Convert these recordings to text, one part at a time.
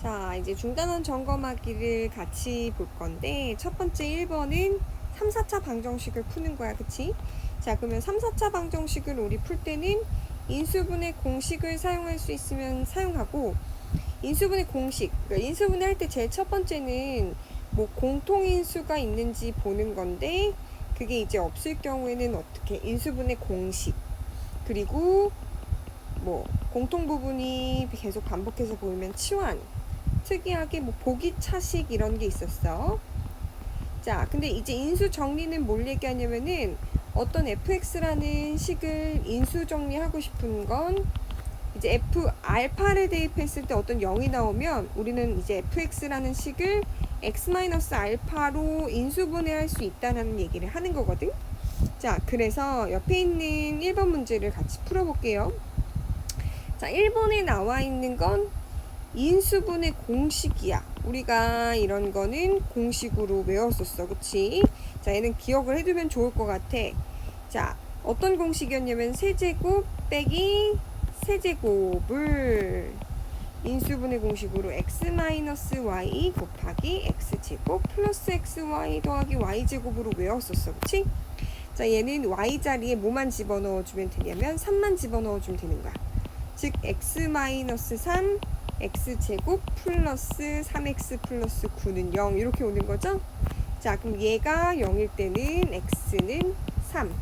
자, 이제 중단원 점검하기를 같이 볼 건데, 첫 번째 1번은 3, 4차 방정식을 푸는 거야. 그치? 자, 그러면 3, 4차 방정식을 우리 풀 때는 인수분해 공식을 사용할 수 있으면 사용하고, 인수분해 공식, 그러니까 인수분해 할 때 제일 첫 번째는 뭐 공통인수가 있는지 보는 건데, 그게 이제 없을 경우에는 어떻게? 인수분해 공식. 그리고 뭐 공통 부분이 계속 반복해서 보이면 치환. 특이하게 뭐 보기 차식 이런 게 있었어. 자, 근데 이제 인수 정리는 뭘 얘기하냐면은 어떤 fx라는 식을 인수 정리하고 싶은 건 이제 f 알파를 대입했을 때 어떤 0이 나오면 우리는 이제 fx라는 식을 x-알파로 인수분해할 수 있다는 얘기를 하는 거거든. 자, 그래서 옆에 있는 1번 문제를 같이 풀어볼게요. 자, 1번에 나와 있는 건 인수분해 공식이야. 우리가 이런 거는 공식으로 외웠었어. 그치? 자, 얘는 기억을 해두면 좋을 것 같아. 자, 어떤 공식이었냐면 세제곱 빼기 세제곱을 인수분해 공식으로 x-y 곱하기 x제곱 플러스 xy 더하기 y제곱으로 외웠었어. 그치? 자, 얘는 y자리에 뭐만 집어넣어주면 되냐면 3만 집어넣어주면 되는 거야. 즉 x-3 x제곱 플러스 3x 플러스 9는 0 이렇게 오는 거죠. 자, 그럼 얘가 0일 때는 x는 3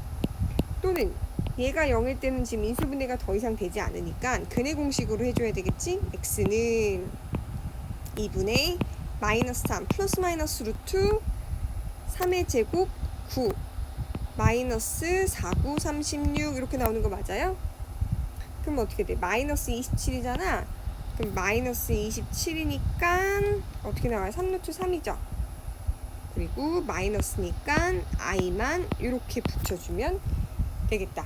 또는 얘가 0일 때는 지금 인수분해가 더 이상 되지 않으니까 근해 공식으로 해줘야 되겠지. x는 2분의 마이너스 3 플러스 마이너스 루트 3의 제곱 9 마이너스 4, 9, 36 이렇게 나오는 거 맞아요? 그럼 어떻게 돼? 마이너스 27이잖아. 그럼 마이너스 27이니까 어떻게 나와요? 3루트 3이죠. 그리고 마이너스니까 i만 이렇게 붙여주면 되겠다.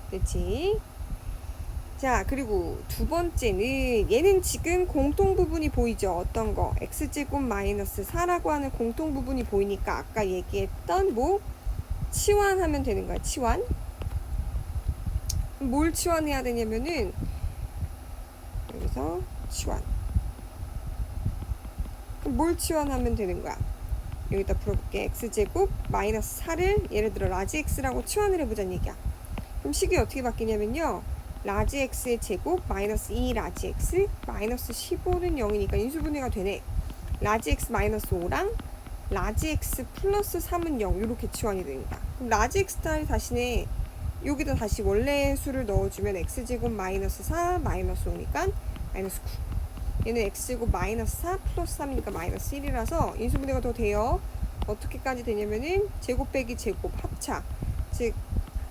그렇지? 자, 그리고 두 번째는 얘는 지금 공통 부분이 보이죠? 어떤 거? x제곱 마이너스 4라고 하는 공통 부분이 보이니까 아까 얘기했던 뭐 치환하면 되는 거야. 치환. 뭘 치환해야 되냐면은 여기서 치환. 그럼 뭘 치환하면 되는 거야? 여기다 풀어볼게. x제곱 마이너스 4를 예를 들어 라지 x라고 치환을 해보자는 얘기야. 그럼 식이 어떻게 바뀌냐면요. 라지 x의 제곱 마이너스 2 라지 x 마이너스 15는 0이니까 인수분해가 되네. 라지 x 마이너스 5랑 라지 x 플러스 3은 0 이렇게 치환이 됩니다. 그럼 라지 x 다시네. 여기다 다시 원래 수를 넣어주면 x제곱 마이너스 4 마이너스 5니까 마이너스 9. 얘는 x제곱 마이너스 4 플러스 3이니까 마이너스 1이라서 인수분해가 더 돼요. 어떻게까지 되냐면은 제곱 빼기 제곱 합차. 즉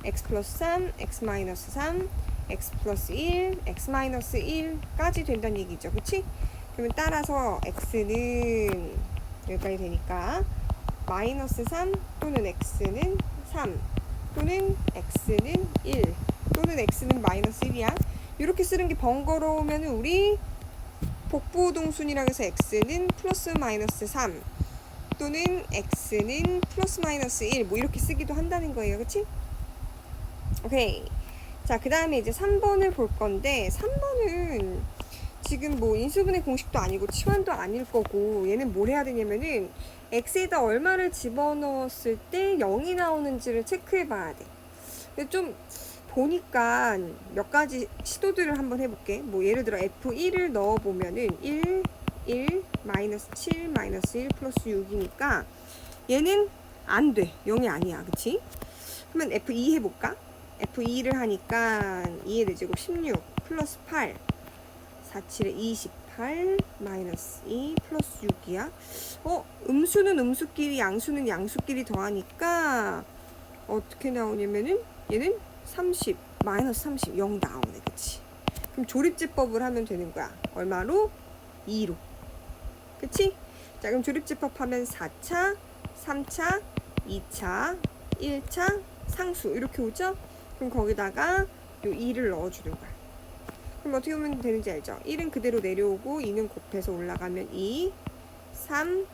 x 플러스 3, x 마이너스 3, x 플러스 1, x 마이너스 1까지 된다는 얘기죠. 그치? 그러면 따라서 x는 여기까지 되니까 마이너스 3 또는 x는 3 또는 x는 1 또는 x는 마이너스 1이야. 이렇게 쓰는 게 번거로우면 우리 복부동순이라고 해서 x는 플러스 마이너스 3 또는 x는 플러스 마이너스 1 뭐 이렇게 쓰기도 한다는 거예요. 그치? 오케이. 자, 그 다음에 이제 3번을 볼 건데 3번은 지금 뭐 인수분해 공식도 아니고 치환도 아닐 거고 얘는 뭘 해야 되냐면은 x에다 얼마를 집어넣었을 때 0이 나오는지를 체크해 봐야 돼. 근데 좀 보니까 몇 가지 시도들을 한번 해볼게. 뭐 예를 들어 f1을 넣어보면은 1, 마이너스 7, 마이너스 1 플러스 6이니까 얘는 안 돼. 0이 아니야. 그치? 그러면 f2 해볼까? f2를 하니까 2의 4제곱 16 플러스 8 4, 7에 28 마이너스 2 플러스 6이야. 음수는 음수끼리 양수는 양수끼리 더하니까 어떻게 나오냐면은 얘는 30 마이너스 30 0 나오네. 그치? 그럼 조립제법을 하면 되는 거야. 얼마로? 2로. 그치? 자, 그럼 조립제법 하면 4차 3차 2차 1차 상수 이렇게 오죠? 그럼 거기다가 요 2를 넣어주는 거야. 그럼 어떻게 하면 되는지 알죠? 1은 그대로 내려오고 2는 곱해서 올라가면 2, 3,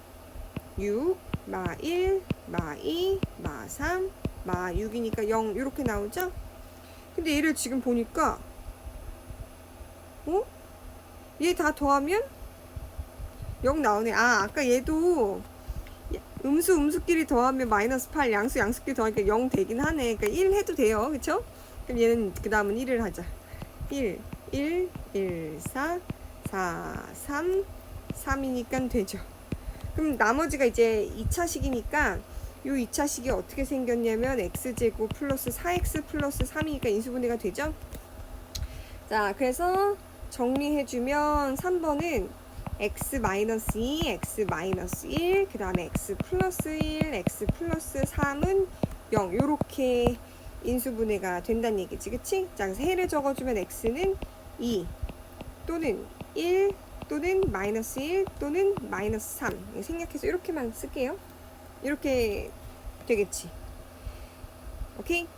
6, 마 1, 마 2, 마 3, 마 6이니까 0 이렇게 나오죠? 근데 얘를 지금 보니까 얘 다 더하면 0 나오네. 아까 얘도 음수끼리 더하면 마이너스 8, 양수끼리 더하니까 0 되긴 하네. 그러니까 1 해도 돼요. 그쵸? 그럼 얘는 그 다음은 1을 하자. 1, 4, 3, 3이니까 되죠. 그럼 나머지가 이제 2차식이니까 요 2차식이 어떻게 생겼냐면 x제곱 플러스 4x 플러스 3이니까 인수분해가 되죠. 자, 그래서 정리해주면 3번은 x-2, x-1, 그 다음에 x 플러스 1, x 플러스 3은 0 요렇게 인수분해가 된다는 얘기지. 그치? 자, 그래서 해를 적어주면 x는 2 또는 1 또는 마이너스 1 또는 마이너스 3 생략해서 이렇게만 쓸게요. 이렇게 되겠지. 오케이?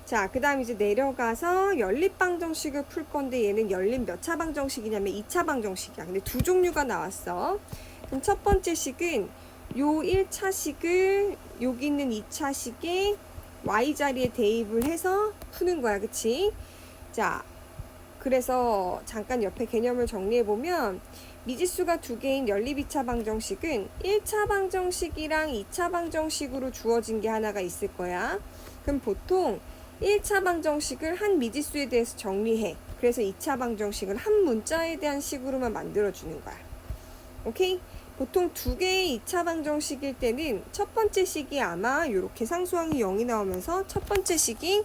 자, 그 다음 이제 내려가서 연립방정식을 풀 건데 얘는 연립 몇 차 방정식이냐면 2차 방정식이야. 근데 두 종류가 나왔어. 그럼 첫 번째 식은 요 1차식을 여기 있는 2차식에 y자리에 대입을 해서 푸는 거야. 그치? 자, 그래서 잠깐 옆에 개념을 정리해보면 미지수가 두 개인 연립 2차 방정식은 1차 방정식이랑 2차 방정식으로 주어진 게 하나가 있을 거야. 그럼 보통 1차 방정식을 한 미지수에 대해서 정리해. 그래서 2차 방정식을 한 문자에 대한 식으로만 만들어주는 거야. 오케이? 보통 두 개의 2차 방정식일 때는 첫 번째 식이 아마 이렇게 상수항이 0이 나오면서 첫 번째 식이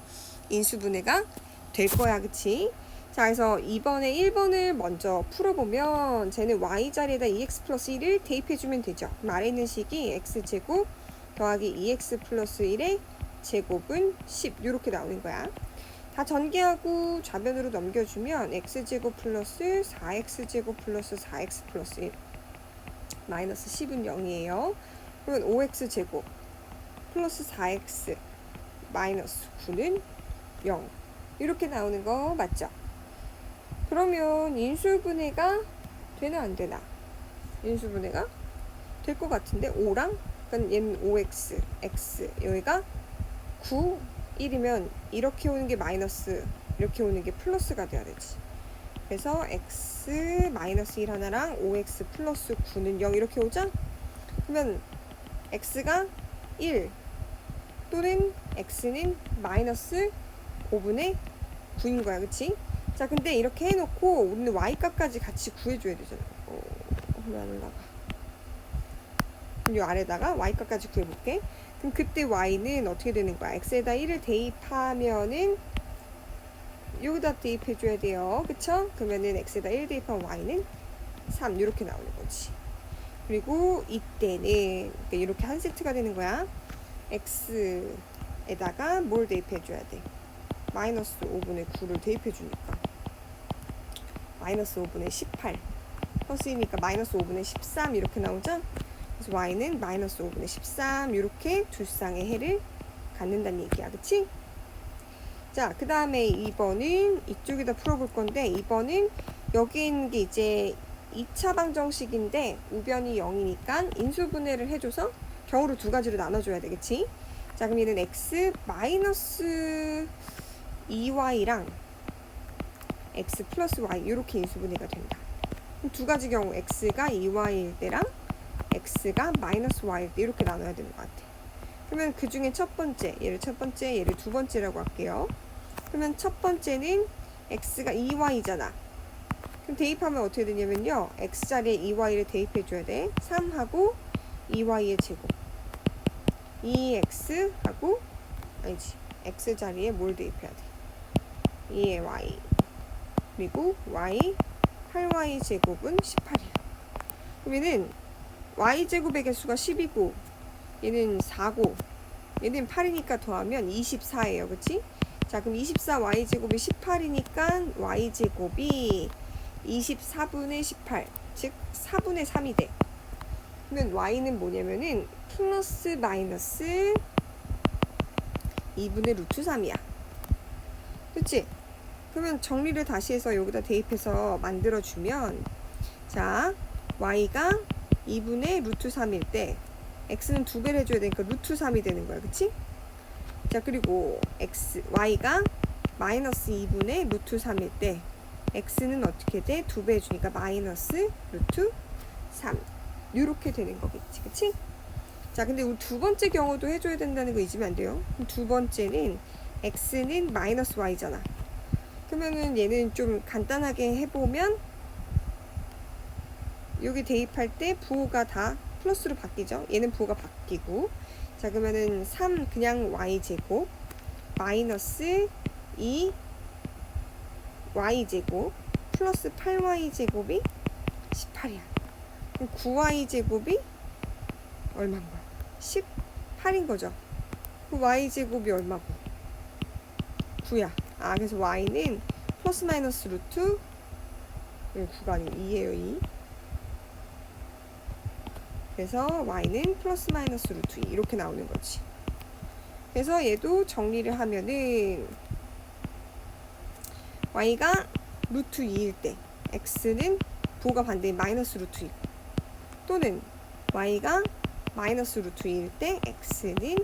인수분해가 될 거야. 그치? 자, 그래서 이번에 1번을 먼저 풀어보면 쟤는 y자리에다 2x 플러스 1을 대입해주면 되죠. 그럼 아래 있는 식이 x제곱 더하기 2x 플러스 1의 제곱은 10 이렇게 나오는 거야. 다 전개하고 좌변으로 넘겨주면 x제곱 플러스 4x제곱 플러스 4x 플러스 1 마이너스 10은 0이에요. 그러면 5x제곱 플러스 4x 마이너스 9는 0 이렇게 나오는 거 맞죠? 그러면 인수분해가 되나 안 되나? 인수분해가 될 것 같은데 5랑 그러니까 얘는 5x x 여기가 9, 1이면 이렇게 오는 게 마이너스 이렇게 오는 게 플러스가 돼야 되지. 그래서 x 마이너스 1 하나랑 5x 플러스 9는 0 이렇게 오죠? 그러면 x가 1 또는 x는 마이너스 5분의 9인 거야. 그치? 자, 근데 이렇게 해놓고 우리는 y값까지 같이 구해줘야 되잖아. 왜 안 올라가? 그럼 이 아래다가 y값까지 구해볼게. 그럼 그때 y는 어떻게 되는 거야? x에다 1을 대입하면은 여기다 대입해줘야 돼요. 그쵸? 그러면은 x에다 1 대입하면 y는 3 이렇게 나오는 거지. 그리고 이때는 이렇게 한 세트가 되는 거야. x에다가 뭘 대입해줘야 돼? 마이너스 5분의 9를 대입해주니까 마이너스 5분의 18 플러스이니까 마이너스 5분의 13 이렇게 나오죠? 그래서 y는 마이너스 5분의 13 이렇게 두 쌍의 해를 갖는다는 얘기야. 그치? 자, 그 다음에 2번은 이쪽에다 풀어볼 건데 2번은 여기 있는 게 이제 2차 방정식인데 우변이 0이니까 인수분해를 해줘서 경우를 두 가지로 나눠줘야 되겠지? 자, 그럼 얘는 x 마이너스 2y랑 x 플러스 y 이렇게 인수분해가 된다. 그럼 두 가지 경우 x가 2y일 때랑 x가 마이너스 y일 때 이렇게 나눠야 되는 것 같아. 그러면 그 중에 첫 번째, 얘를 첫 번째, 얘를 두 번째라고 할게요. 그러면 첫 번째는 x가 2y잖아. 그럼 대입하면 어떻게 되냐면요. x자리에 2y를 대입해줘야 돼. 3하고 2y의 제곱. 2x하고 아니지. x자리에 뭘 대입해야 돼? 2의 y. 그리고 y 8y 제곱은 18이야. 그러면은 y제곱의 개수가 10이고 얘는 4고 얘는 8이니까 더하면 24예요. 그치? 자, 그럼 24y제곱이 18이니까 y제곱이 24분의 18 즉 4분의 3이 돼. 그러면 y는 뭐냐면은 플러스 마이너스 2분의 루트 3이야. 그치? 그러면 정리를 다시 해서 여기다 대입해서 만들어주면 자, y가 2분의 루트 3일 때 x는 2배를 해줘야 되니까 루트 3이 되는 거야. 그치? 자, 그리고 y가 마이너스 2분의 루트 3일 때 x는 어떻게 돼? 2배 해주니까 마이너스 루트 3 이렇게 되는 거겠지, 그치? 자, 근데 우리 두 번째 경우도 해줘야 된다는 거 잊으면 안 돼요. 두 번째는 x는 마이너스 y잖아. 그러면은 얘는 좀 간단하게 해보면 여기 대입할 때 부호가 다 플러스로 바뀌죠. 얘는 부호가 바뀌고, 자, 그러면은 3 그냥 y제곱 마이너스 2 y제곱 플러스 8y제곱이 18이야. 그럼 9y제곱이 얼마인 거야? 18인 거죠. 그 y제곱이 얼마고? 9야. 아, 그래서 y는 플러스 마이너스 루트 9가 아니고 2예요, 2. 그래서 y는 플러스 마이너스 루트 2 이렇게 나오는 거지. 그래서 얘도 정리를 하면은 y가 루트 2일 때 x는 부호가 반대인 마이너스 루트 2고, 또는 y가 마이너스 루트 2일 때 x는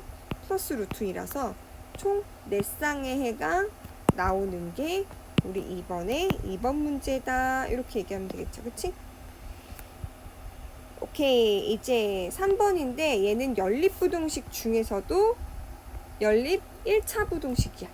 플러스 루트 2라서 총 4쌍의 해가 나오는 게 우리 2번 문제다. 이렇게 얘기하면 되겠죠, 그치? 오케이, 이제 3번인데 얘는 연립부등식 중에서도 연립 1차 부등식이야.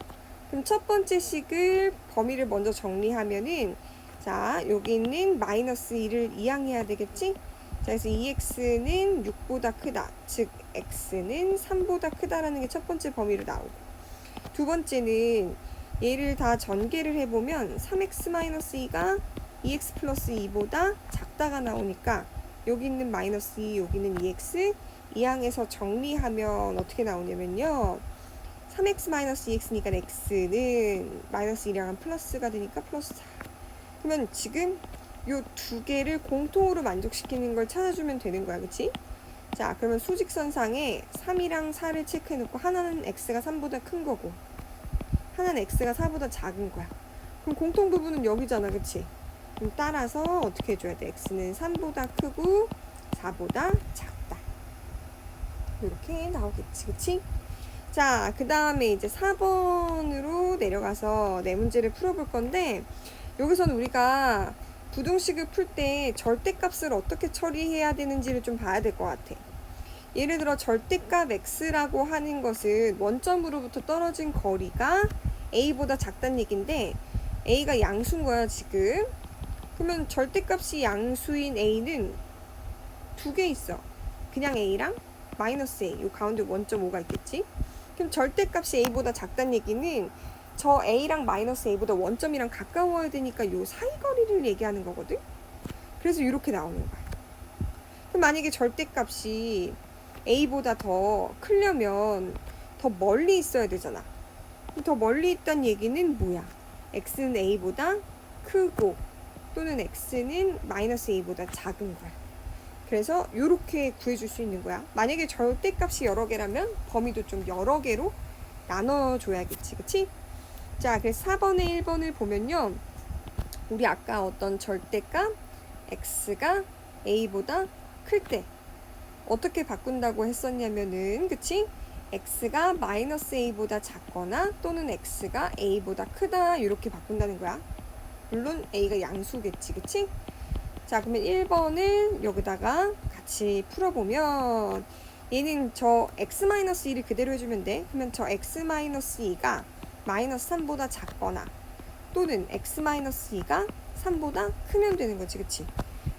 그럼 첫 번째 식을 범위를 먼저 정리하면은, 자, 여기 있는 마이너스 2를 이항해야 되겠지? 자, 그래서 2x는 6보다 크다. 즉 x는 3보다 크다라는 게 첫 번째 범위로 나오고, 두 번째는 얘를 다 전개를 해보면 3x-2가 2x 플러스 2보다 작다가 나오니까 여기 있는 마이너스 2, 여기 있는 2x 이항에서 정리하면 어떻게 나오냐면요, 3x-2x니까 x는 마이너스 1이랑 하면 플러스가 되니까 플러스 4. 그러면 지금 요 두 개를 공통으로 만족시키는 걸 찾아주면 되는 거야, 그치? 자, 그러면 수직선상에 3이랑 4를 체크해놓고 하나는 x가 3보다 큰 거고 하나는 x가 4보다 작은 거야. 그럼 공통 부분은 여기잖아, 그치? 그럼 따라서 어떻게 해줘야 돼? x는 3보다 크고 4보다 작다. 이렇게 나오겠지, 그치? 자, 그 다음에 이제 4번으로 내려가서 네 문제를 풀어볼 건데, 여기서는 우리가 부등식을 풀 때 절대값을 어떻게 처리해야 되는지를 좀 봐야 될 것 같아. 예를 들어 절대값 x라고 하는 것은 원점으로부터 떨어진 거리가 a보다 작다는 얘기인데, a가 양수인 거야, 지금. 그러면 절대값이 양수인 a는 두 개 있어. 그냥 a랑 마이너스 a, 요 가운데 1.5가 있겠지? 그럼 절대값이 a보다 작다는 얘기는 저 a랑 마이너스 a보다 원점이랑 가까워야 되니까 요 사이 거리를 얘기하는 거거든? 그래서 이렇게 나오는 거야. 그럼 만약에 절대값이 a보다 더 크려면 더 멀리 있어야 되잖아. 더 멀리 있다는 얘기는 뭐야? x는 a보다 크고 또는 x는 마이너스 a보다 작은 거야. 그래서 이렇게 구해줄 수 있는 거야. 만약에 절대값이 여러 개라면 범위도 좀 여러 개로 나눠줘야겠지, 그치? 자, 그래서 4번에 1번을 보면요, 우리 아까 어떤 절대값 x가 a보다 클 때 어떻게 바꾼다고 했었냐면은, 그치? x가 마이너스 a보다 작거나 또는 x가 a보다 크다, 이렇게 바꾼다는 거야. 물론 a가 양수겠지, 그치? 자, 그러면 1번을 여기다가 같이 풀어보면 얘는 저 x-1을 그대로 해주면 돼. 그러면 저 x-2가 마이너스 3보다 작거나 또는 x-2가 3보다 크면 되는 거지, 그치?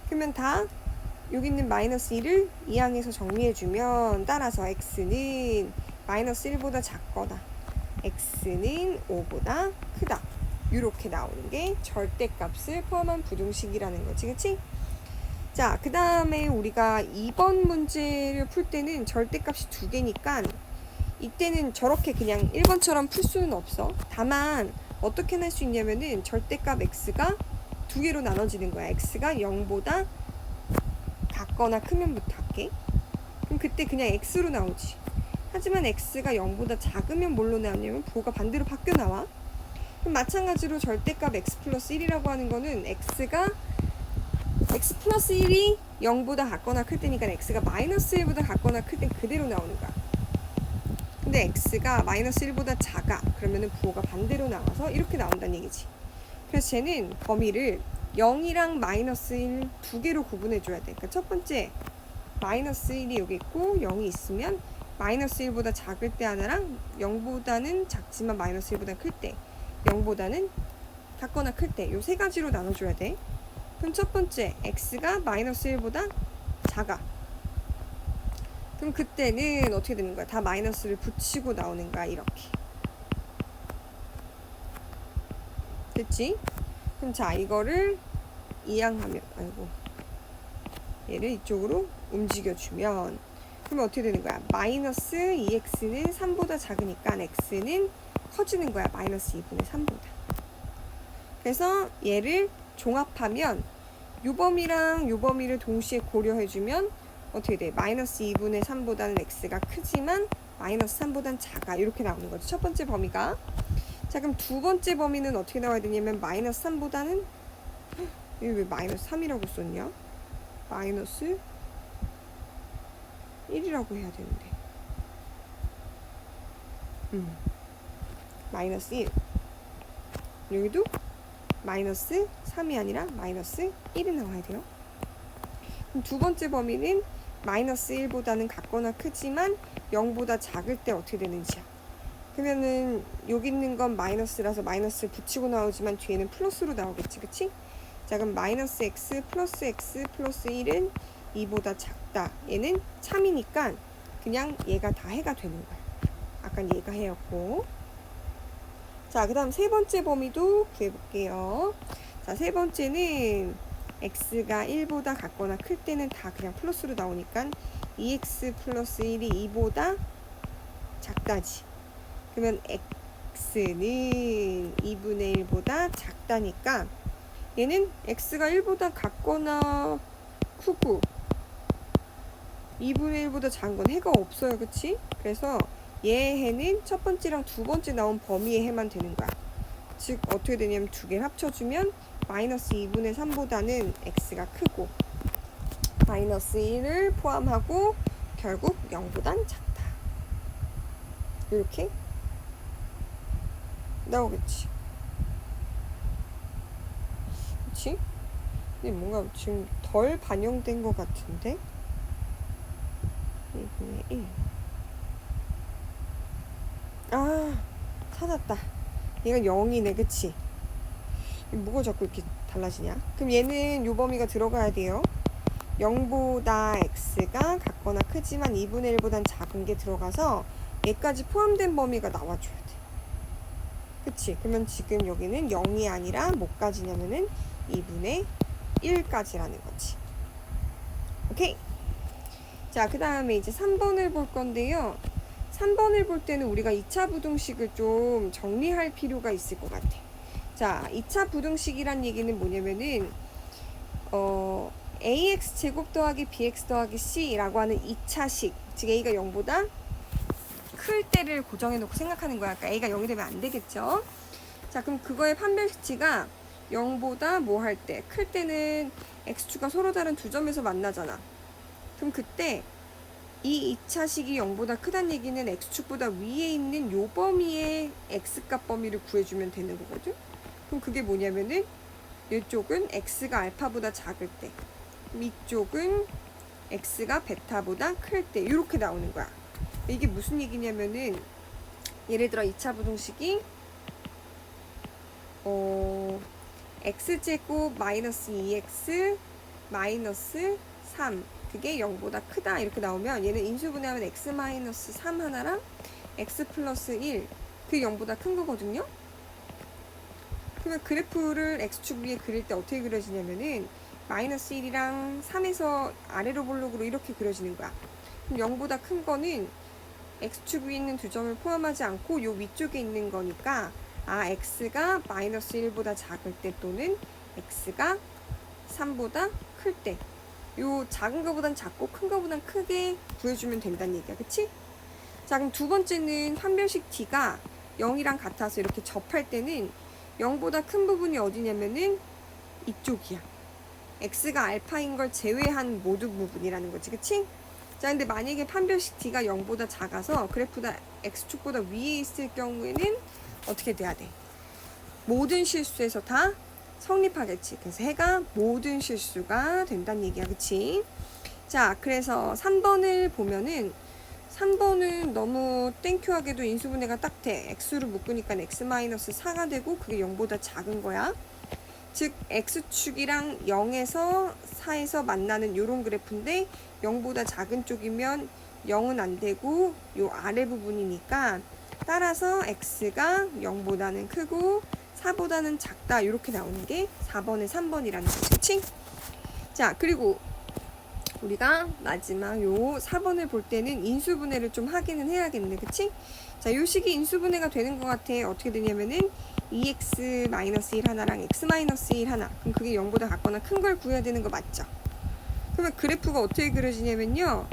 그러면 다 여기 있는 마이너스 1을 이항해서 정리해주면 따라서 x는 마이너스 1보다 작거나 x는 5보다 크다. 이렇게 나오는 게 절대값을 포함한 부등식이라는 거지, 그치? 자, 그 다음에 우리가 2번 문제를 풀 때는 절대값이 두 개니까 이때는 저렇게 그냥 1번처럼 풀 수는 없어. 다만 어떻게 낼 수 있냐면은 절대값 x가 두 개로 나눠지는 거야. x가 0보다 같거나 크면부터 할게. 그럼 그때 그냥 x로 나오지. 하지만 x가 0보다 작으면 뭘로 나오냐면 부호가 반대로 바뀌어 나와. 그럼 마찬가지로 절대값 x 플러스 1이라고 하는 거는 x가 x 플러스 1이 0보다 같거나 클 때니까 x가 마이너스 1보다 같거나 클 땐 그대로 나오는 거야. 근데 x가 마이너스 1보다 작아. 그러면은 부호가 반대로 나와서 이렇게 나온다는 얘기지. 그래서 쟤는 범위를 0이랑 마이너스 1 두 개로 구분해 줘야 돼. 그러니까 첫 번째 마이너스 1이 여기 있고 0이 있으면 마이너스 1보다 작을 때 하나랑 0보다는 작지만 마이너스 1보다 클 때, 0보다는 작거나 클 때 요 세 가지로 나눠줘야 돼. 그럼 첫 번째 x가 마이너스 1보다 작아. 그럼 그때는 어떻게 되는 거야? 다 마이너스를 붙이고 나오는 거야. 이렇게. 됐지? 그럼 자, 이거를 이항하면, 아이고, 얘를 이쪽으로 움직여주면, 그러면 어떻게 되는 거야? 마이너스 2x는 3보다 작으니까 x는 커지는 거야. 마이너스 2분의 3보다. 그래서 얘를 종합하면 요 범위랑 요 범위를 동시에 고려해주면 어떻게 돼? 마이너스 2분의 3보다는 x가 크지만 마이너스 3보다는 작아. 이렇게 나오는 거죠. 첫 번째 범위가. 자, 그럼 두 번째 범위는 어떻게 나와야 되냐면 마이너스 3보다는 이게 왜 마이너스 3이라고 썼냐? 마이너스 1이라고 해야 되는데 마이너스 1. 여기도 마이너스 3이 아니라 마이너스 1이 나와야 돼요. 그럼 두 번째 범위는 마이너스 1보다는 같거나 크지만 0보다 작을 때 어떻게 되는지야. 그러면은 여기 있는 건 마이너스라서 마이너스를 붙이고 나오지만 뒤에는 플러스로 나오겠지, 그치? 자, 그럼 마이너스 x 플러스 1은 2보다 작다. 얘는 참이니까 그냥 얘가 다 해가 되는 거야. 아까 얘가 해였고. 자, 그 다음 세 번째 범위도 구해볼게요. 자, 세 번째는 x가 1보다 같거나 클 때는 다 그냥 플러스로 나오니까 2x 플러스 1이 2보다 작다지. 그러면 x는 2분의 1보다 작다니까 얘는 x가 1보다 같거나 크고 2분의 1보다 작은 건 해가 없어요. 그치? 그래서 얘 해는 첫 번째랑 두 번째 나온 범위의 해만 되는 거야. 즉 어떻게 되냐면 두 개를 합쳐주면 마이너스 2분의 3보다는 x가 크고 마이너스 1을 포함하고 결국 0보단 작다. 이렇게 나오겠지. 그치? 근데 뭔가 지금 덜 반영된 것 같은데? 2분의 1. 아, 찾았다. 얘가 0이네, 그치? 뭐가 자꾸 이렇게 달라지냐? 그럼 얘는 요 범위가 들어가야 돼요. 0보다 x가 같거나 크지만 2분의 1보단 작은 게 들어가서 얘까지 포함된 범위가 나와줘야 돼. 그치? 그러면 지금 여기는 0이 아니라 뭐까지냐면은 2분의 1까지라는 거지. 오케이? 자, 그 다음에 이제 3번을 볼 건데요. 3번을 볼 때는 우리가 2차 부등식을 좀 정리할 필요가 있을 것 같아. 자, 2차 부등식이란 얘기는 뭐냐면은 ax 제곱 더하기 bx 더하기 c라고 하는 2차식, 즉 a가 0보다 클 때를 고정해 놓고 생각하는 거야. 그러니까 a가 0이 되면 안 되겠죠. 자, 그럼 그거의 판별식치가 0보다 뭐 할 때? 클 때는 x축과 서로 다른 두 점에서 만나잖아. 그럼 그때 이 2차식이 0보다 크다는 얘기는 x축보다 위에 있는 요 범위의 x값 범위를 구해주면 되는 거거든. 그럼 그게 뭐냐면은 이쪽은 x가 알파보다 작을 때, 이쪽은 x가 베타보다 클 때 이렇게 나오는 거야. 이게 무슨 얘기냐면은 예를 들어 2차 부등식이 x제곱 마이너스 2x 마이너스 3 그게 0보다 크다 이렇게 나오면 얘는 인수분해하면 x 마이너스 3 하나랑 x 플러스 1 그게 0보다 큰 거거든요. 그러면 그래프를 x축 위에 그릴 때 어떻게 그려지냐면은 마이너스 1이랑 3에서 아래로 볼록으로 이렇게 그려지는 거야. 그럼 0보다 큰 거는 x축 위에 있는 두 점을 포함하지 않고 요 위쪽에 있는 거니까 x가 마이너스 1보다 작을 때 또는 x가 3보다 클 때 요 작은 거보단 작고 큰 거보단 크게 구해주면 된다는 얘기야. 그치? 자, 그럼 두 번째는 판별식 d가 0이랑 같아서 이렇게 접할 때는 0보다 큰 부분이 어디냐면은 이쪽이야. x가 알파인 걸 제외한 모든 부분이라는 거지. 그치? 자, 근데 만약에 판별식 d가 0보다 작아서 그래프가 x축보다 위에 있을 경우에는 어떻게 돼야 돼? 모든 실수에서 다 성립하겠지. 그래서 해가 모든 실수가 된다는 얘기야. 그치? 자, 그래서 3번을 보면은 3번은 너무 땡큐하게도 인수분해가 딱 돼. x로 묶으니까 x-4가 되고 그게 0보다 작은 거야. 즉 x축이랑 0에서 4에서 만나는 요런 그래프인데 0보다 작은 쪽이면 0은 안 되고 요 아래 부분이니까 따라서 x가 0보다는 크고 4보다는 작다 이렇게 나오는 게 4번에 3번이라는 거지. 그치? 자, 그리고 우리가 마지막 요 4번을 볼 때는 인수분해를 좀 하기는 해야겠네. 그치? 자, 요 식이 인수분해가 되는 것 같아. 어떻게 되냐면은 2x-1 하나랑 x-1 하나. 그럼 그게 0보다 같거나 큰 걸 구해야 되는 거 맞죠? 그러면 그래프가 어떻게 그려지냐면요.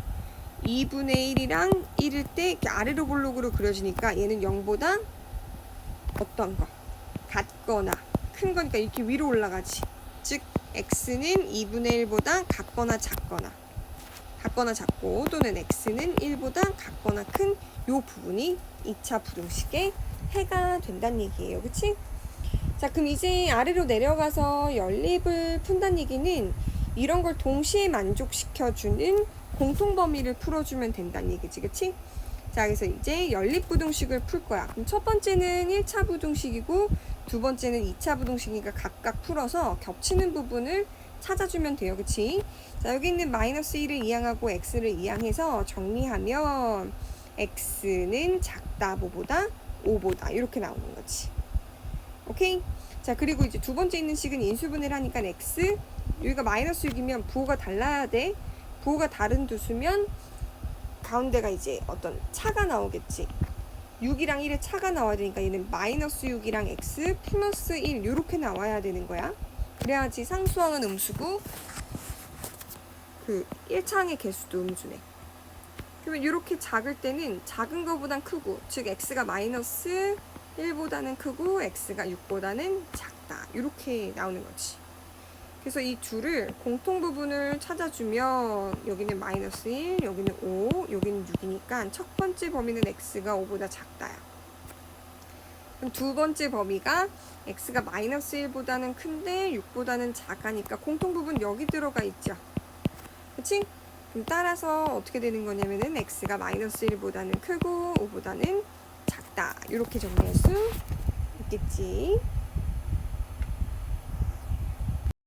2분의 1이랑 1일 때 이렇게 아래로 볼록으로 그려지니까 얘는 0보다 어떤 거? 같거나 큰 거니까 이렇게 위로 올라가지. 즉 x는 2분의 1보다 같거나 작고 또는 x는 1보다 같거나 큰 요 부분이 2차 부등식의 해가 된다는 얘기예요. 그치? 자, 그럼 이제 아래로 내려가서 연립을 푼다는 얘기는 이런 걸 동시에 만족시켜주는 공통범위를 풀어주면 된다는 얘기지. 그치? 자, 그래서 이제 연립부등식을 풀 거야. 그럼 첫 번째는 1차 부등식이고 두 번째는 2차 부등식이니까 각각 풀어서 겹치는 부분을 찾아주면 돼요. 그치? 자, 여기 있는 -1을 이항하고 x를 이항해서 정리하면 x는 작다 뭐보다 5보다 이렇게 나오는 거지. 오케이? 자, 그리고 이제 두 번째 있는 식은 인수분해를 하니까 x 여기가 -6이면 부호가 달라야 돼. 부호가 다른 두수면 가운데가 이제 어떤 차가 나오겠지. 6이랑 1의 차가 나와야 되니까 얘는 -6이랑 x 플러스 1 이렇게 나와야 되는 거야. 그래야지 상수항은 음수고 그 1차항의 개수도 음수네. 그러면 이렇게 작을 때는 작은 거보단 크고, 즉 x가 -1보다는 크고 x가 6보다는 작다 이렇게 나오는 거지. 그래서 이 둘을 공통 부분을 찾아주면 여기는 -1, 여기는 5, 여기는 6이니까 첫 번째 범위는 x가 5보다 작다야. 그럼 두 번째 범위가 x가 -1보다는 큰데 6보다는 작으니까 공통 부분 여기 들어가 있죠. 그치? 그럼 따라서 어떻게 되는 거냐면은 x가 -1보다는 크고 5보다는 작다 이렇게 정리할 수 있겠지.